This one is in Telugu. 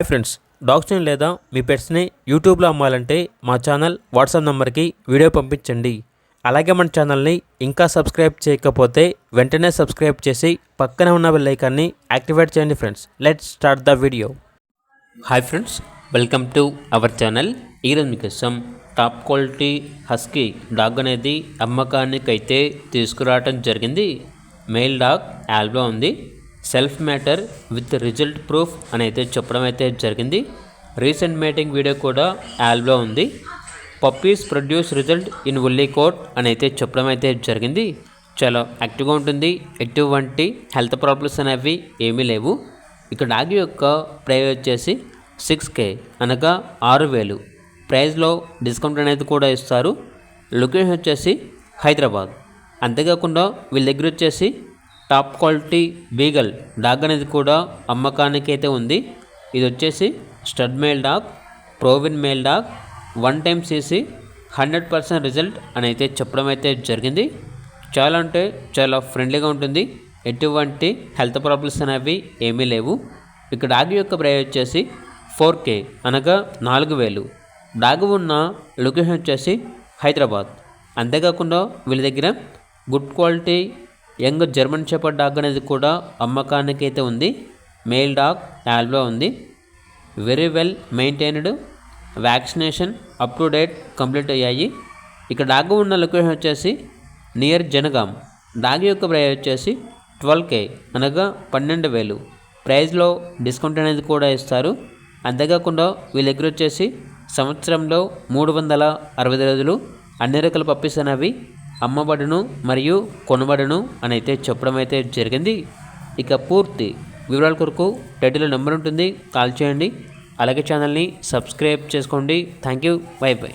హాయ్ ఫ్రెండ్స్, డాగ్స్ని లేదా మీ పెట్స్ని యూట్యూబ్లో అమ్మాలంటే మా ఛానల్ వాట్సాప్ నెంబర్కి వీడియో పంపించండి. అలాగే మన ఛానల్ని ఇంకా సబ్స్క్రైబ్ చేయకపోతే వెంటనే సబ్స్క్రైబ్ చేసి పక్కనే ఉన్న బెల్ ఐకాన్ని యాక్టివేట్ చేయండి. Friends, let's start the video. Hi friends, welcome to our channel. ఈరోజు మీకోసం టాప్ క్వాలిటీ హస్కీ డాగ్ అనేది అమ్మకానికి అయితే తీసుకురావడం జరిగింది. మెయిల్ డాగ్ ఆల్బో ఉంది. Self matter with result proof అని అయితే చెప్పడం అయితే జరిగింది. రీసెంట్ మేటింగ్ వీడియో కూడా ఆల్బో ఉంది. Puppies produce result in woolly coat అని అయితే చెప్పడం అయితే జరిగింది. చాలా యాక్టివ్గా ఉంటుంది. ఎటువంటి హెల్త్ ప్రాబ్లమ్స్ అనేవి ఏమీ లేవు. ఇక డాగ్ యొక్క ప్రైస్ వచ్చేసి 6K అనగా 6,000. ప్రైస్లో డిస్కౌంట్ అనేది కూడా ఇస్తారు. లొకేషన్ వచ్చేసి హైదరాబాద్. అంతేకాకుండా వీళ్ళ దగ్గర వచ్చేసి టాప్ క్వాలిటీ బీగల్ డాగ్ అనేది కూడా అమ్మకానికి అయితే ఉంది. ఇది వచ్చేసి stud male dog, proven male dog, 1 time CC, 100% result అని అయితే చెప్పడం అయితే జరిగింది. చాలా అంటే చాలా ఫ్రెండ్లీగా ఉంటుంది. ఎటువంటి హెల్త్ ప్రాబ్లమ్స్ అనేవి ఏమీ లేవు. ఇక డాగ్ యొక్క ప్రైస్ వచ్చేసి 4K అనగా 4,000. డాగ్ ఉన్న లొకేషన్ వచ్చేసి హైదరాబాద్. అంతేకాకుండా వీళ్ళ దగ్గర good quality young German shepherd dog అనేది కూడా అమ్మకానికి అయితే ఉంది. మేల్ డాగ్ ఆల్బో ఉంది. Very well maintained. Vaccination up to date complete అయ్యాయి. ఇక డాగ్ ఉన్న లొకేషన్ వచ్చేసి నియర్ జనగాం. డాగ్ యొక్క ప్రైస్ వచ్చేసి 12K అనగా 12,000. ప్రైస్లో డిస్కౌంట్ అనేది కూడా ఇస్తారు. అంతేకాకుండా వీళ్ళ దగ్గర వచ్చేసి సంవత్సరంలో 365 రోజులు అన్ని రకాల పప్పీస్ అనేవి అమ్మబడును మరియు కొనబడును అని అయితే చెప్పడం అయితే జరిగింది. ఇక పూర్తి వివరాల కొరకు టైటిల్లో నెంబర్ ఉంటుంది, కాల్ చేయండి. అలాగే ఛానల్ని సబ్స్క్రైబ్ చేసుకోండి. Thank you. By by.